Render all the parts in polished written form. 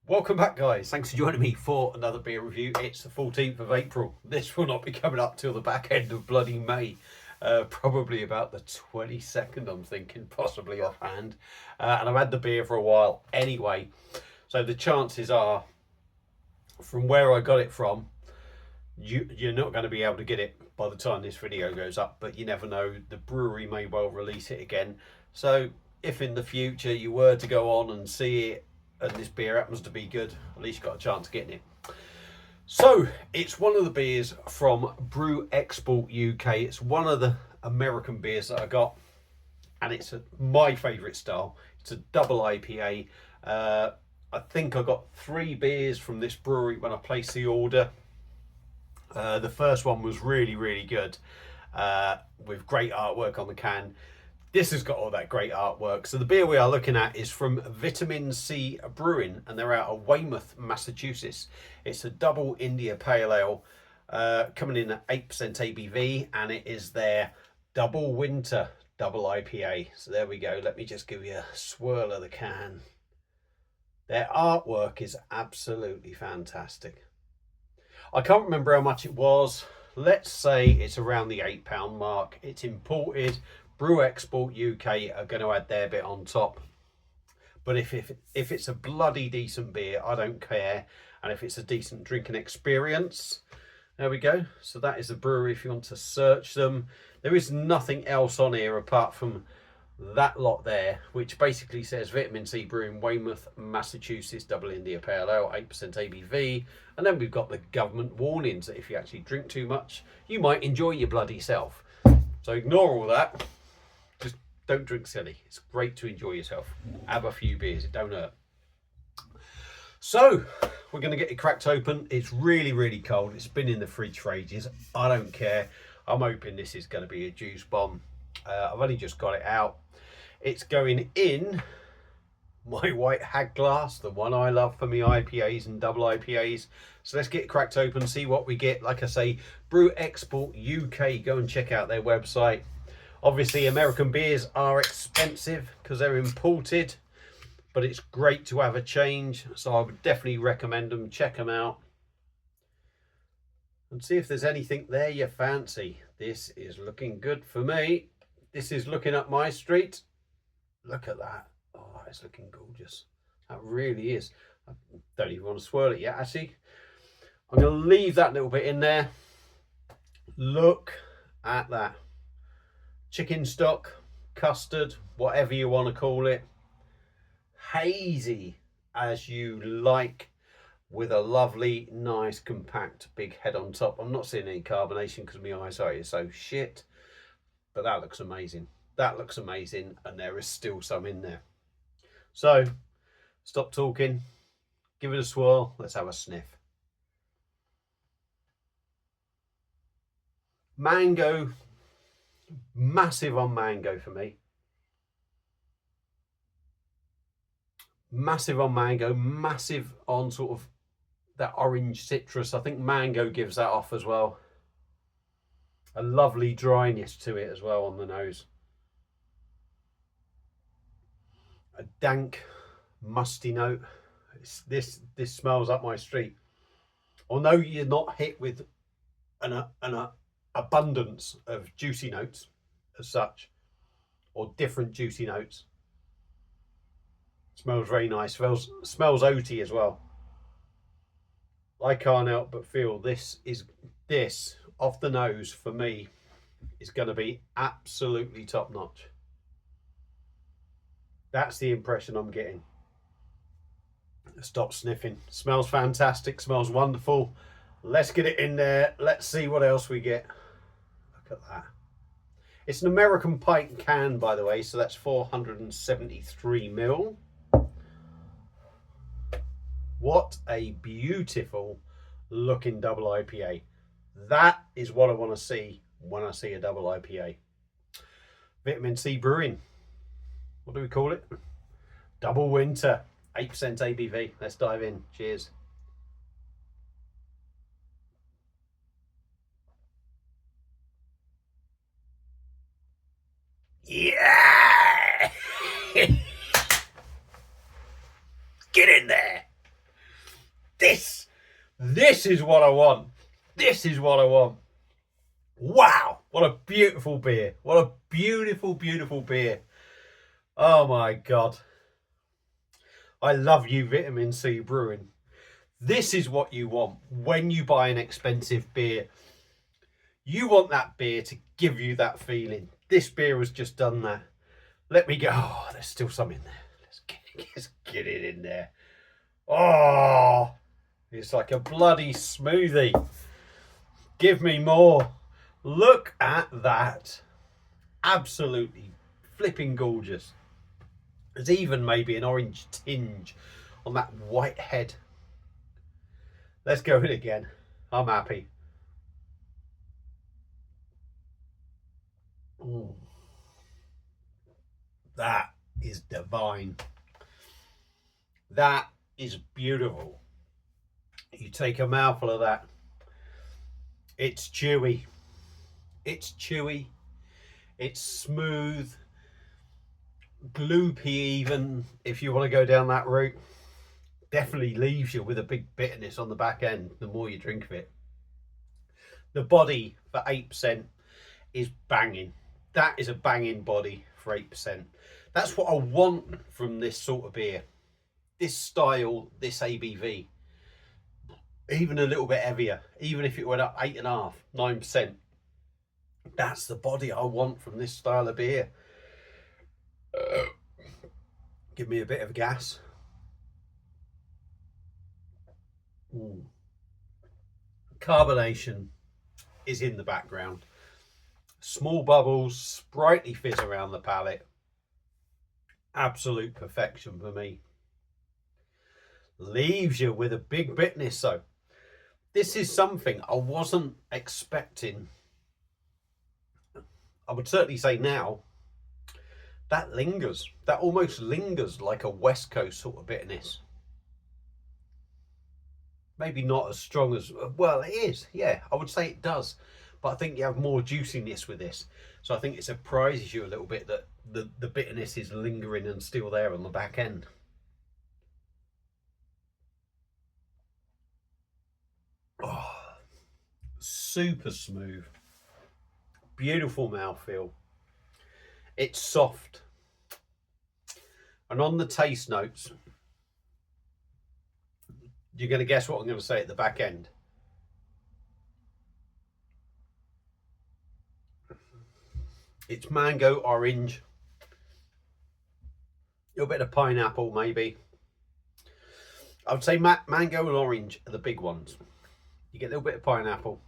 Welcome back, guys. Thanks for joining me for another beer review. It's the 14th of April. This will not be coming up till the back end of bloody May. Probably about the 22nd, I'm thinking, possibly offhand. And I've had the beer for a while anyway. So the chances are, from where I got it from, you're not going to be able to get it by the time this video goes up. But you never know, the brewery may well release it again. So if in the future you were to go on and see it, and this beer happens to be good, at least you got a chance of getting it. So it's one of the beers from Brew Export UK. It's one of the American beers that I got, and it's my favourite style. It's a double IPA. I think I got 3 beers from this brewery when I placed the order. The first one was really good, with great artwork on the can. This has got all that great artwork. So the beer we are looking at is from Vitamin C Brewing, and they're out of Weymouth, Massachusetts. It's a double India Pale Ale, coming in at 8% ABV, and it is their double winter double IPA. So there we go. Let me just give you a swirl of the can. Their artwork is absolutely fantastic. I can't remember how much it was. Let's say it's around the £8 mark. It's imported. Brew Export UK are going to add their bit on top. But if it's a bloody decent beer, I don't care. And if it's a decent drinking experience, there we go. So that is the brewery if you want to search them. There is nothing else on here apart from that lot there, which basically says Vitamin C Brewing, Weymouth, Massachusetts, double India Pale Ale, 8% ABV. And then we've got the government warnings that if you actually drink too much, you might enjoy your bloody self. So ignore all that. Just don't drink silly. It's great to enjoy yourself. Have a few beers, it don't hurt. So we're going to get it cracked open. It's really cold. It's been in the fridge for ages. I don't care. I'm hoping this is going to be a juice bomb. I've only just got it out. It's going in my white hag glass, the one I love for me IPAs and double IPAs. So let's get it cracked open, see what we get. Like I say, Brew Export UK, go and check out their website. Obviously, American beers are expensive because they're imported, but it's great to have a change. So I would definitely recommend them. Check them out and see if there's anything there you fancy. This is looking good for me. This is looking up my street. Look at that. Oh, it's looking gorgeous. That really is. I don't even want to swirl it yet, actually. I'm going to leave that little bit in there. Look at that. Chicken stock, custard, whatever you want to call it. Hazy as you like, with a lovely, nice, compact, big head on top. I'm not seeing any carbonation because my eyesight is so shit. But that looks amazing. That looks amazing, and there is still some in there. So, stop talking, give it a swirl, let's have a sniff. Mango, massive on mango for me. Massive on mango, massive on sort of that orange citrus. I think mango gives that off as well. A lovely dryness to it as well on the nose. A dank, musty note. This smells up my street. Although you're not hit with an abundance of juicy notes as such, or different juicy notes. Smells very nice. Smells oaty as well. I can't help but feel this off the nose for me is going to be absolutely top notch. That's the impression I'm getting. Stop sniffing. Smells fantastic. Smells wonderful. Let's get it in there. Let's see what else we get. Look at that. It's an American pint can, by the way, so that's 473 ml. What a beautiful looking double IPA. That is what I want to see when I see a double IPA. Vitamin C Brewing. What do we call it? Double winter. 8% ABV. Let's dive in. Cheers. Yeah! Get in there. This is what I want. This is what I want. Wow, what a beautiful beer. What a beautiful, beautiful beer. Oh my God. I love you, Vitamin C Brewing. This is what you want when you buy an expensive beer. You want that beer to give you that feeling. This beer has just done that. Let me go. Oh, there's still some in there. Let's get it in there. Oh, it's like a bloody smoothie. Give me more. Look at that. Absolutely flipping gorgeous. There's even maybe an orange tinge on that white head. Let's go in again. I'm happy. Ooh. That is divine. That is beautiful. You take a mouthful of that. It's chewy. It's chewy. It's smooth. Gloopy even, if you want to go down that route. Definitely leaves you with a big bitterness on the back end the more you drink of it. The body for 8% is banging. That is a banging body for 8%. That's what I want from this sort of beer. This style, this ABV. Even a little bit heavier, even if it went up 8.5%, 9%. That's the body I want from this style of beer. Give me a bit of gas. Ooh. Carbonation is in the background. Small bubbles, sprightly fizz around the palate. Absolute perfection for me. Leaves you with a big bitterness though. This is something I wasn't expecting. I would certainly say now that lingers. That almost lingers like a West Coast sort of bitterness. Maybe not as strong as, well, it is. Yeah, I would say it does. But I think you have more juiciness with this. So I think it surprises you a little bit that the bitterness is lingering and still there on the back end. Oh, super smooth. Beautiful mouthfeel. It's soft. And on the taste notes, you're going to guess what I'm going to say at the back end. It's mango, orange, a little bit of pineapple maybe. I would say mango and orange are the big ones. You get a little bit of pineapple.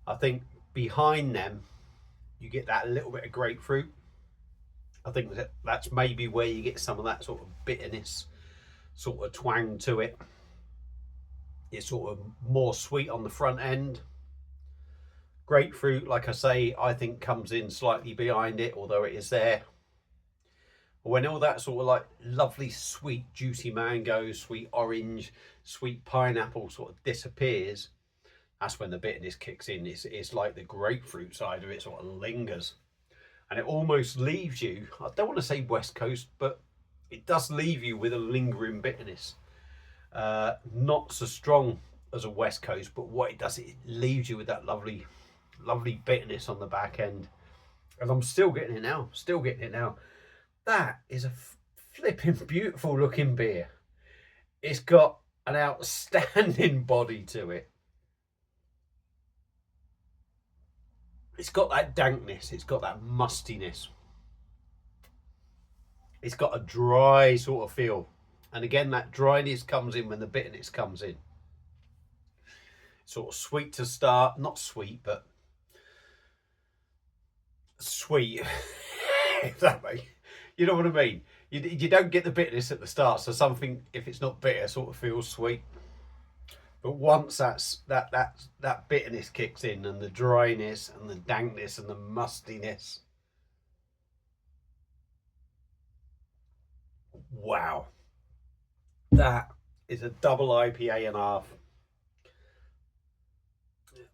I think behind them, you get that little bit of grapefruit. I think that's maybe where you get some of that sort of bitterness, sort of twang to it. It's sort of more sweet on the front end. Grapefruit, like I say, I think comes in slightly behind it, although it is there. When all that sort of like lovely sweet juicy mango, sweet orange, sweet pineapple sort of disappears, that's when the bitterness kicks in. It's like the grapefruit side of it sort of lingers, and it almost leaves you, I don't want to say West Coast, but it does leave you with a lingering bitterness. Not so strong as a West Coast, but what it does, it leaves you with that lovely bitterness on the back end. And I'm still getting it now, That is a flipping beautiful looking beer. It's got an outstanding body to it. It's got that dankness, it's got that mustiness. It's got a dry sort of feel. And again, that dryness comes in when the bitterness comes in. Sort of sweet to start, not sweet, but sweet. If that makes, you know what I mean? You don't get the bitterness at the start, so something, if it's not bitter, sort of feels sweet. But once that bitterness kicks in, and the dryness and the dankness and the mustiness, wow, that is a double IPA and a half.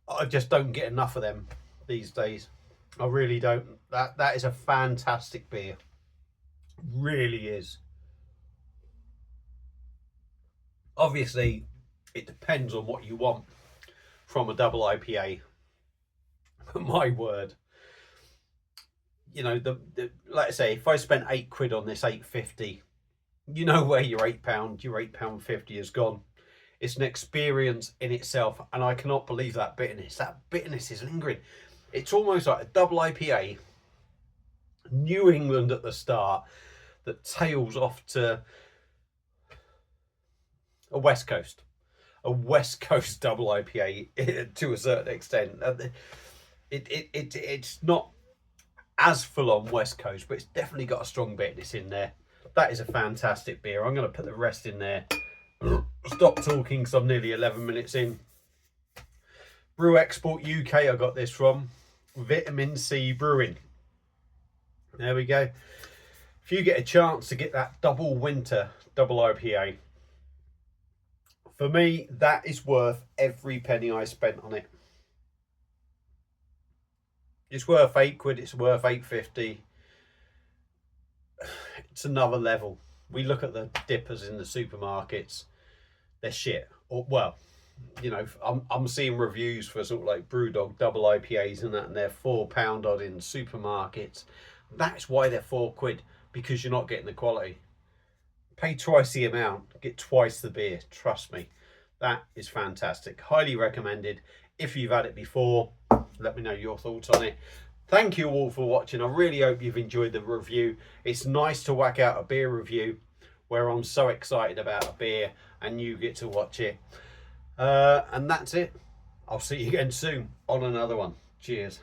I just don't get enough of them these days. I really don't. That is a fantastic beer. Really is. Obviously, it depends on what you want from a double IPA. But my word, you know, like I say, if I spent £8 on this 8.50, you know where your £8, your £8.50 has gone. It's an experience in itself, and I cannot believe that bitterness. That bitterness is lingering. It's almost like a double IPA, New England at the start, that tails off to a West Coast double IPA to a certain extent. It's not as full on West Coast, but it's definitely got a strong bitterness in there. That is a fantastic beer. I'm going to put the rest in there. Stop talking because I'm nearly 11 minutes in. Brew Export UK, I got this from Vitamin C Brewing. There we go. If you get a chance to get that double winter double IPA, for me, that is worth every penny I spent on it. It's worth £8, it's worth £8.50. It's another level. We look at the DIPAs in the supermarkets, they're shit. Or, well, you know, I'm seeing reviews for sort of like Brewdog double IPAs and that, and they're £4 odd in supermarkets. That's why they're £4, because you're not getting the quality. Pay twice the amount, get twice the beer. Trust me, that is fantastic. Highly recommended. If you've had it before, let me know your thoughts on it. Thank you all for watching. I really hope you've enjoyed the review. It's nice to whack out a beer review where I'm so excited about a beer and you get to watch it. And that's it. I'll see you again soon on another one. Cheers.